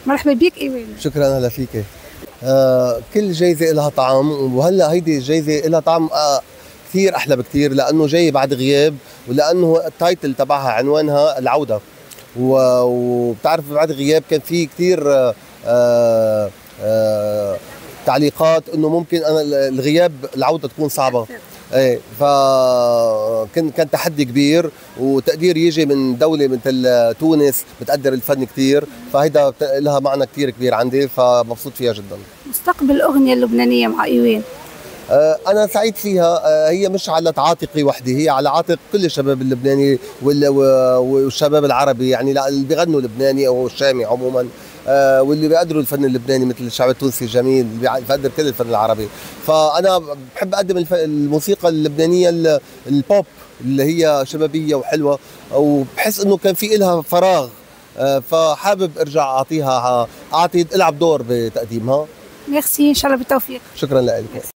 مرحبا بك ايوان. شكرا، هلا فيك. كل جايزة لها طعم، وهلا هيدي الجايزة لها طعم كثير أحلى بكثير، لأنه جاي بعد غياب، ولأنه التايتل تبعها عنوانها العودة. وبتعرف بعد غياب كان في كثير تعليقات انه ممكن انا الغياب العوده تكون صعبه. ايه، كان تحدي كبير، وتقدير يجي من دوله مثل تونس بتقدر الفن كثير، فهيدا لها معنى كثير كبير عندي، فمبسوط فيها جدا. مستقبل الاغنيه اللبنانيه مع ايوان؟ أنا سعيد فيها. هي مش على عاتقي وحدي، هي على عاتق كل الشباب اللبناني والشباب العربي، يعني اللي بيغنوا لبناني أو الشامي عموما، واللي بيقدروا الفن اللبناني مثل الشعب التونسي الجميل اللي بيقدر كل الفن العربي. فأنا بحب أقدم الموسيقى اللبنانية البوب اللي هي شبابية وحلوة، وبحس إنه كان في إلها فراغ، فحابب أرجع أعطي ألعب دور بتقديمها. ميرسي، إن شاء الله بالتوفيق. شكرا لك.